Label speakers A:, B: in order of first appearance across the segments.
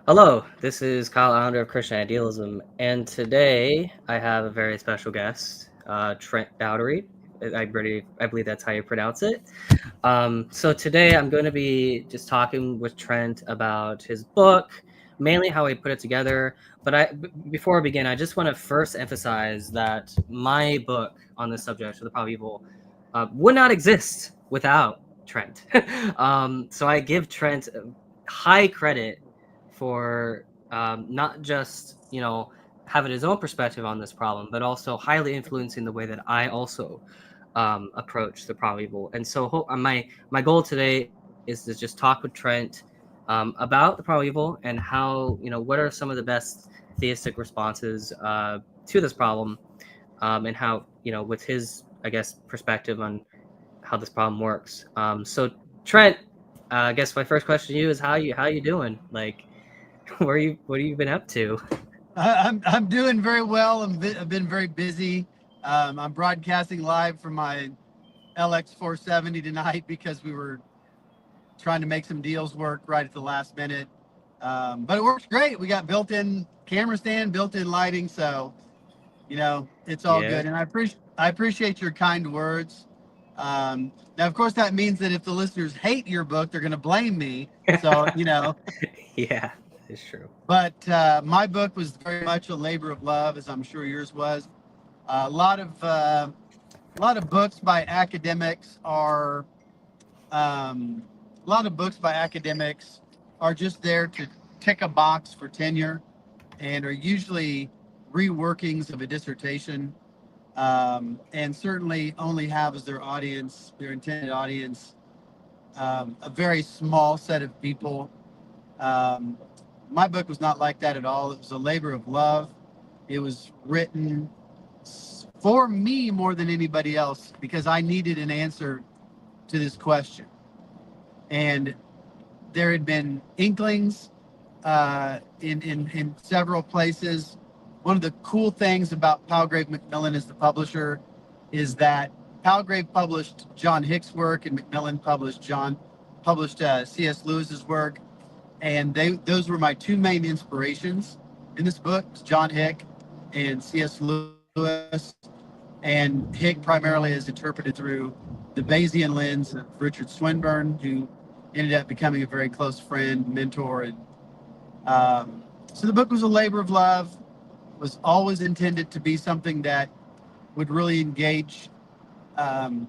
A: Hello, this is Kyle Allender of Christian Idealism, and today I have a very special guest, Trent Dougherty. I believe that's how you pronounce it. So today I'm going to be just talking with Trent about his book, mainly how he put it together. But before I begin, I just want to first emphasize that my book on this subject, of the power of evil, would not exist without Trent. So I give Trent high credit for not just having his own perspective on this problem, but also highly influencing the way that I also approach the problem evil. And so my goal today is to just talk with Trent about the problem evil and how what are some of the best theistic responses to this problem, and how with his perspective on how this problem works. So Trent, I guess my first question to you is how you doing? Like, what have you been up to?
B: I'm doing very well. I've been very busy. I'm broadcasting live from my LX 470 tonight because we were trying to make some deals work right at the last minute. But it works great. We got built-in camera stand, built-in lighting, so it's all
A: Yeah.
B: good. And I appreciate your kind words. Now, of course, that means that if the listeners hate your book, they're going to blame me. So
A: Yeah, it's true.
B: But my book was very much a labor of love, as I'm sure yours was. A lot of books by academics are a lot of books by academics are just there to tick a box for tenure, and are usually reworkings of a dissertation, and certainly only have as their intended audience, a very small set of people. Um, my book was not like that at all. It was a labor of love. It was written for me more than anybody else because I needed an answer to this question. And there had been inklings in several places. One of the cool things about Palgrave Macmillan as the publisher is that Palgrave published John Hick's work and Macmillan published C.S. Lewis's work, and those were my two main inspirations in this book: John Hick and C.S. Lewis. And Hick primarily is interpreted through the Bayesian lens of Richard Swinburne, who ended up becoming a very close friend, mentor, and so the book was a labor of love. Was always intended to be something that would really engage um,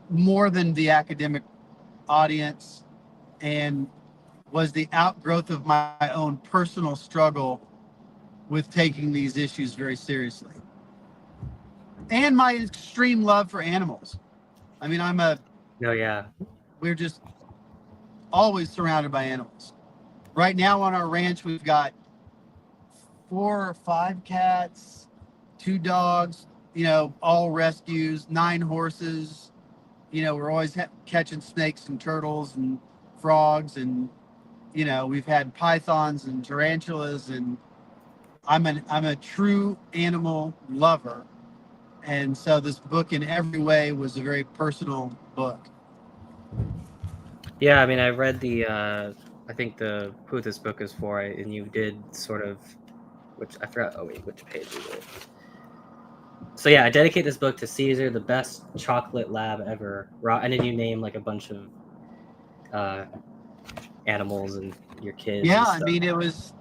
B: more than the academic audience, and was the outgrowth of my own personal struggle with taking these issues very seriously, and my extreme love for animals. I mean,
A: No, yeah.
B: we're just always surrounded by animals. Right now on our ranch, we've got 4 or 5 cats, 2 dogs, all rescues, 9 horses. We're always catching snakes and turtles and frogs, and we've had pythons and tarantulas, and I'm a true animal lover, and so this book in every way was a very personal book.
A: Yeah, I mean, I read I think the who this book is for, and you did sort of, which I forgot. Oh wait, which page is it? So yeah, I dedicate this book to Caesar, the best chocolate lab ever. And then you name like a bunch of uh, animals and your kids
B: Yeah,
A: and
B: I
A: stuff.
B: mean, it was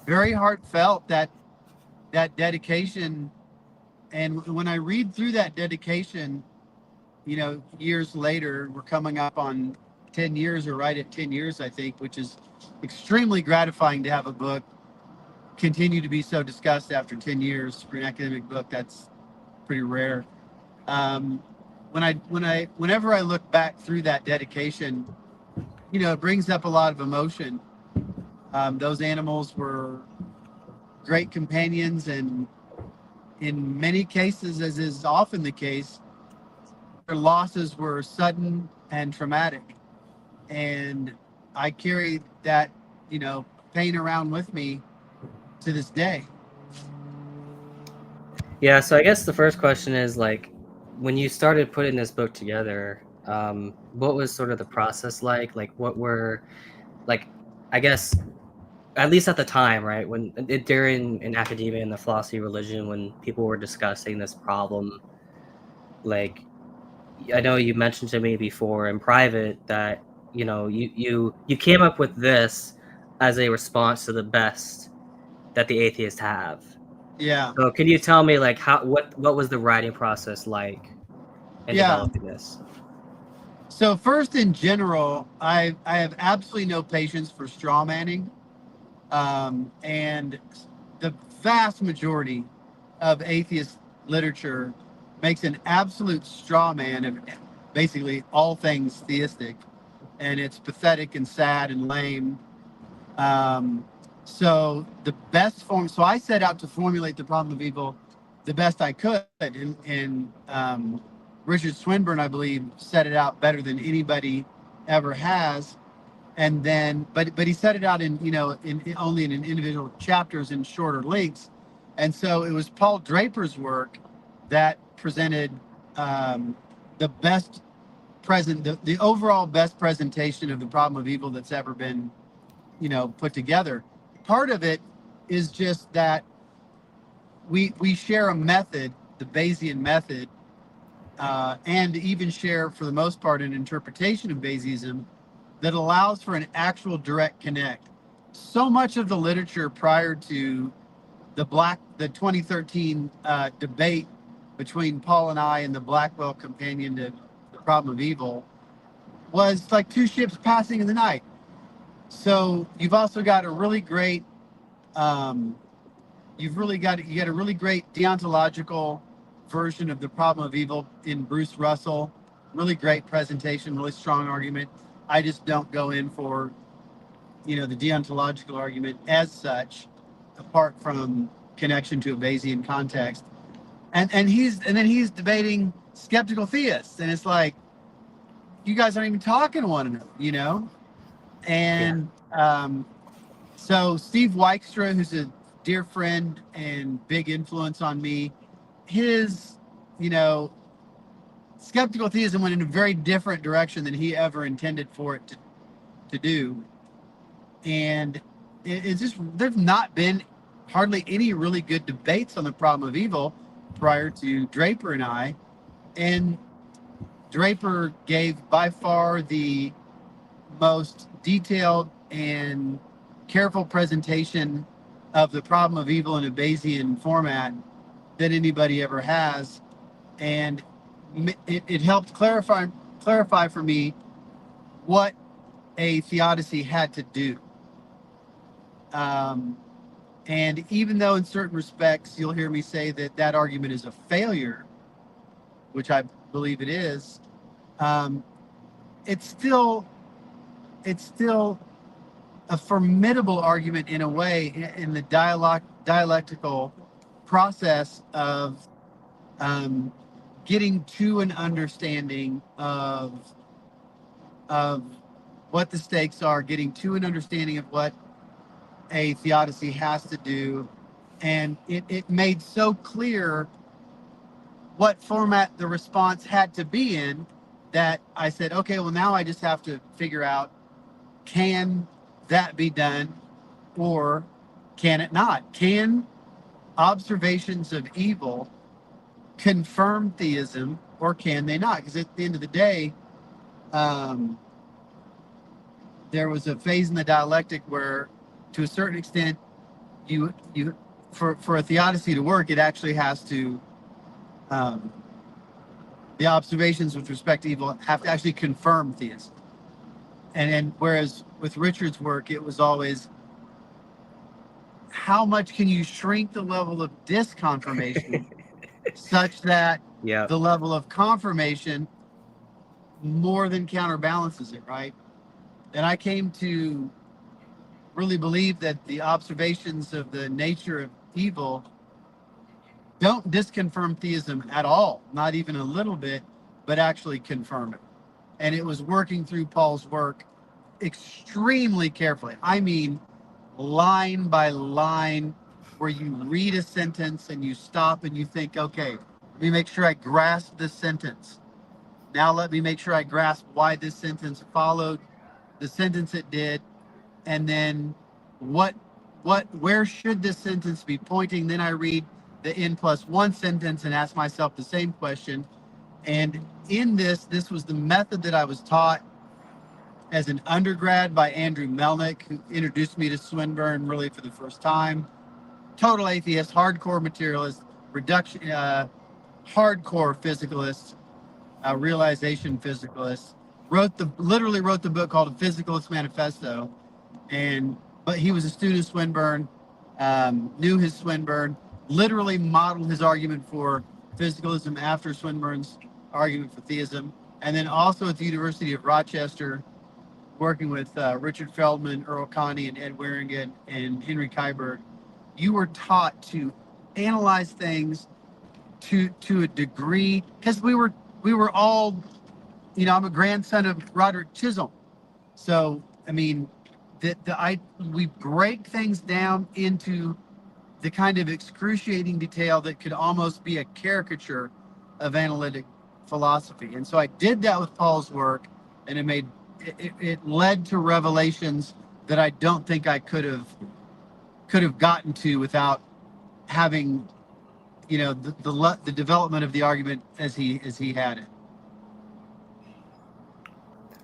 B: very heartfelt, that dedication. And when I read through that dedication, years later, we're coming up on 10 years, or right at 10 years, I think, which is extremely gratifying to have a book continue to be so discussed after 10 years for an academic book. That's pretty rare. Um, whenever I look back through that dedication, it brings up a lot of emotion. Those animals were great companions, and in many cases, as is often the case, their losses were sudden and traumatic. And I carry that, pain around with me to this day.
A: Yeah, so I guess the first question is like, when you started putting this book together, what was sort of the process like? Like, what were like I guess at least at the time, right, when during in academia and the philosophy of religion, when people were discussing this problem, like I know you mentioned to me before in private that you came up with this as a response to the best that the atheists have.
B: Yeah.
A: So can you tell me like what was the writing process like in
B: Yeah.
A: developing this?
B: So first, in general, I have absolutely no patience for straw manning, and the vast majority of atheist literature makes an absolute straw man of basically all things theistic, and it's pathetic and sad and lame. Um, so the best form. So I set out to formulate the problem of evil the best I could, and Richard Swinburne, I believe, set it out better than anybody ever has. And then, but he set it out in only in individual chapters in shorter links, and so it was Paul Draper's work that presented the best the overall best presentation of the problem of evil that's ever been put together. Part of it is just that we share a method, the Bayesian method, and even share, for the most part, an interpretation of Bayesism that allows for an actual direct connect. So much of the literature prior to the 2013 debate between Paul and I and the Blackwell companion to the problem of evil was like two ships passing in the night. So you've also got a really great um, you got a really great deontological version of the problem of evil in Bruce Russell. Really great presentation, really strong argument. I just don't go in for the deontological argument as such, apart from connection to a Bayesian context. And then he's debating skeptical theists, and it's like you guys aren't even talking to one another.
A: Yeah.
B: And so Steve Weikstra, who's a dear friend and big influence on me, his, skeptical theism went in a very different direction than he ever intended for it to do. And it's just, there's not been hardly any really good debates on the problem of evil prior to Draper and I. And Draper gave by far the most detailed and careful presentation of the problem of evil in a Bayesian format that anybody ever has, and it helped clarify for me what a theodicy had to do. And even though in certain respects you'll hear me say that argument is a failure, which I believe it is, it's still a formidable argument in a way in the dialectical process of getting to an understanding of what the stakes are, getting to an understanding of what a theodicy has to do. And it made so clear what format the response had to be in that I said, okay, well, now I just have to figure out, can that be done or can it not? Can observations of evil confirm theism or can they not? Because at the end of the day, there was a phase in the dialectic where, to a certain extent, you for a theodicy to work, it actually has to the observations with respect to evil have to actually confirm theism. And whereas with Richard's work, it was always, how much can you shrink the level of disconfirmation such that
A: Yeah.
B: the level of confirmation more than counterbalances it, right? And I came to really believe that the observations of the nature of evil don't disconfirm theism at all, not even a little bit, but actually confirm it. And it was working through Paul's work extremely carefully. I mean, line by line, where you read a sentence and you stop and you think, okay, let me make sure I grasp this sentence. Now let me make sure I grasp why this sentence followed the sentence it did. and then where should this sentence be pointing? Then I read the N+1 sentence and ask myself the same question. And in this was the method that I was taught as an undergrad by Andrew Melnick, who introduced me to Swinburne really for the first time. Total atheist, hardcore materialist, reduction, hardcore physicalist, realization physicalist. Literally wrote the book called A Physicalist Manifesto, but he was a student of Swinburne, knew his Swinburne, literally modeled his argument for physicalism after Swinburne's argument for theism, and then also at the University of Rochester, working with Richard Feldman, Earl Connie, and Ed Waringen, and Henry Keiberg. You were taught to analyze things to a degree, because we were all, I'm a grandson of Roderick Chisholm, so I mean, we break things down into the kind of excruciating detail that could almost be a caricature of analytic philosophy. And so I did that with Paul's work, and it led to revelations that I don't think I could have gotten to without having, the development of the argument as he had it.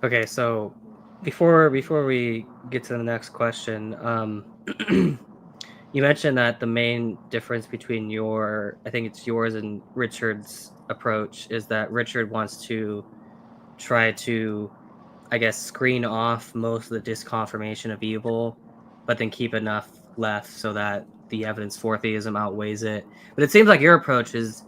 A: Okay, so before we get to the next question, you mentioned that the main difference between I think it's yours and Richard's approach is that Richard wants to try to, I guess, screen off most of the disconfirmation of evil, but then keep enough left so that the evidence for theism outweighs it. But it seems like your approach is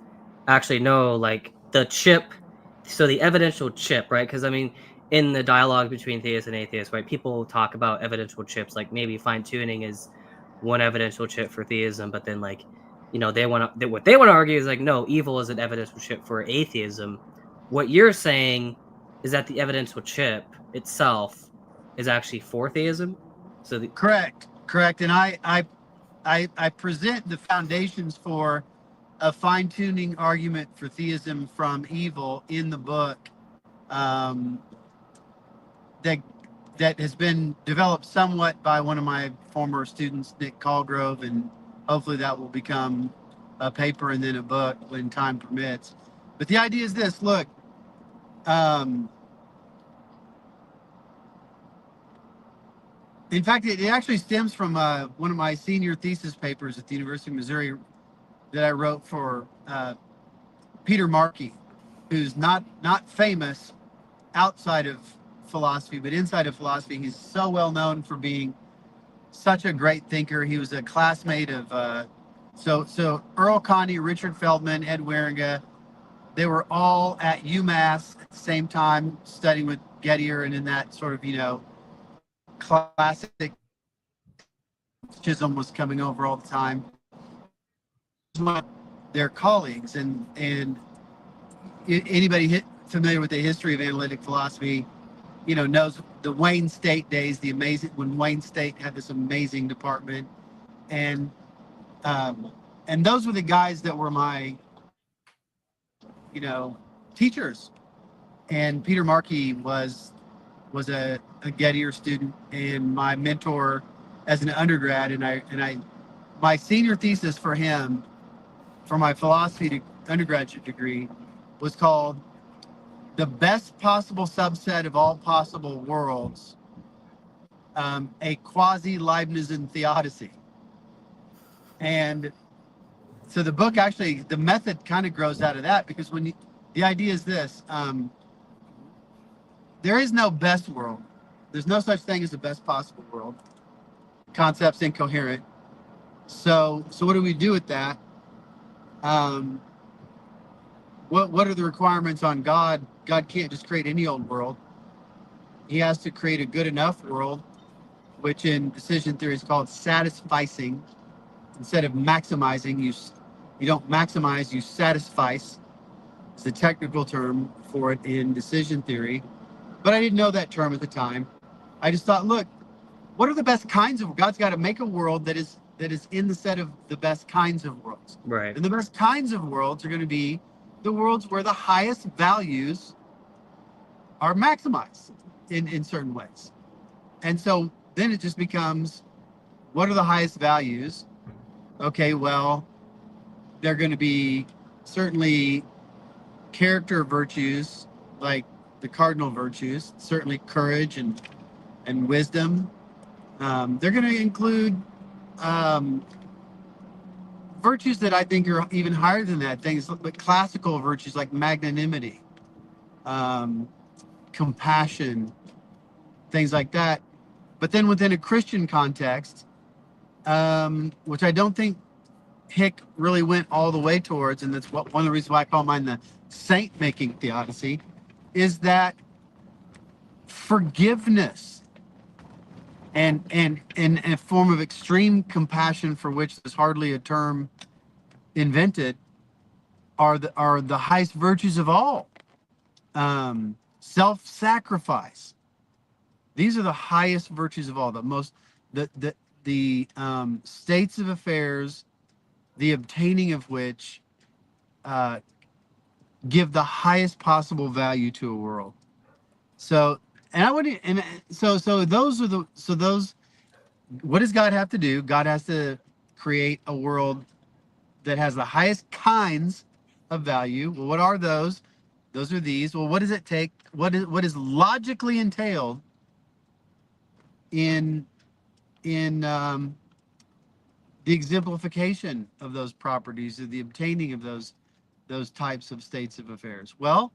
A: actually no, like the chip, so the evidential chip, right? Because I mean, in the dialogue between theists and atheists, right, people talk about evidential chips, like maybe fine tuning is one evidential chip for theism, but then like, what they want to argue is like, no, evil is an evidential chip for atheism. What you're saying is that the evidential chip itself is actually for theism. So
B: Correct. And I present the foundations for a fine-tuning argument for theism from evil in the book, that has been developed somewhat by one of my former students, Nick Colgrove, and hopefully that will become a paper and then a book when time permits. But the idea is this: look, in fact, it actually stems from one of my senior thesis papers at the University of Missouri that I wrote for Peter Markey, who's not famous outside of philosophy, but inside of philosophy, he's so well known for being such a great thinker. He was a classmate of so Earl Connie, Richard Feldman, Ed Waringen. They were all at UMass at the same time studying with Gettier, and in that sort of classic Chisholm was coming over all the time. Their colleagues, and anybody familiar with the history of analytic philosophy, knows the Wayne State days, when Wayne State had this amazing department, and those were the guys that were my, teachers. And Peter Markey was a Gettier student and my mentor as an undergrad, and my senior thesis for him, for my philosophy undergraduate degree, was called "The Best Possible Subset of All Possible Worlds, a Quasi-Leibnizian Theodicy." And so the book, actually, the method kind of grows out of that, because the idea is this: there is no best world. There's no such thing as the best possible world. Concept's incoherent. So what do we do with that? What are the requirements on God? God can't just create any old world. He has to create a good enough world, which in decision theory is called satisficing. Instead of maximizing, you don't maximize, you satisfice. It's the technical term for it in decision theory. But I didn't know that term at the time. I just thought, look, what are the best kinds of, God's got to make a world that is in the set of the best kinds of worlds.
A: right.
B: And the best kinds of worlds are going to be the worlds where the highest values are maximized in certain ways. And so then it just becomes, what are the highest values? Okay, well, they're going to be certainly character virtues, like the cardinal virtues, certainly courage and wisdom. They're going to include um, virtues that I think are even higher than that. Things like classical virtues like magnanimity, um, compassion, things like that. But then within a Christian context, which I don't think Hick really went all the way towards, and that's one of the reasons why I call mine the saint-making theodicy, is that forgiveness and a form of extreme compassion for which there's hardly a term invented are the highest virtues of all. Self-sacrifice. These are the highest virtues of all. The states of affairs, the obtaining of which uh, give the highest possible value to a world. So, and I would, and so those are the so those. What does God have to do? God has to create a world that has the highest kinds of value. Well, what are those? Those are these. Well, what does it take? What is logically entailed in in the exemplification of those properties, or the obtaining of those types of states of affairs? Well,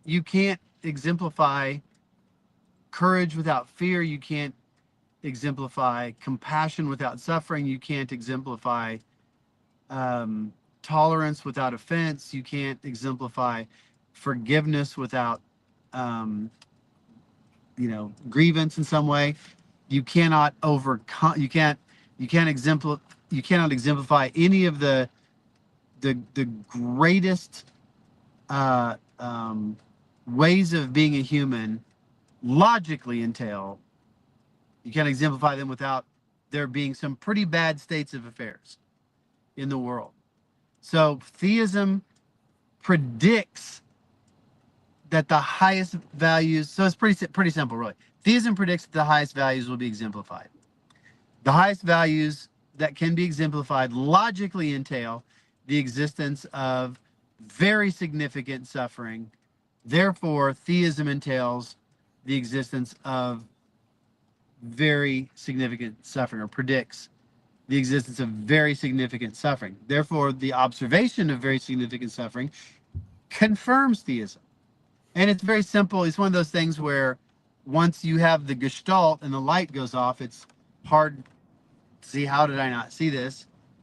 B: you can't exemplify courage without fear. You can't exemplify compassion without suffering. You can't exemplify tolerance without offense. You can't exemplify forgiveness without, um, grievance in some way. You cannot overcome. You cannot exemplify any of the greatest uh, um, ways of being a human logically entail. You can't exemplify them without there being some pretty bad states of affairs in the world. So theism predicts that the highest values. So it's pretty simple, really. Theism predicts that the highest values will be exemplified. The highest values that can be exemplified logically entail the existence of very significant suffering. Therefore, theism entails the existence of very significant suffering, or predicts the existence of very significant suffering. Therefore, the observation of very significant suffering confirms theism. And it's very simple. It's one of those things where once you have the gestalt and the light goes off, it's hard to see, how did I not see this?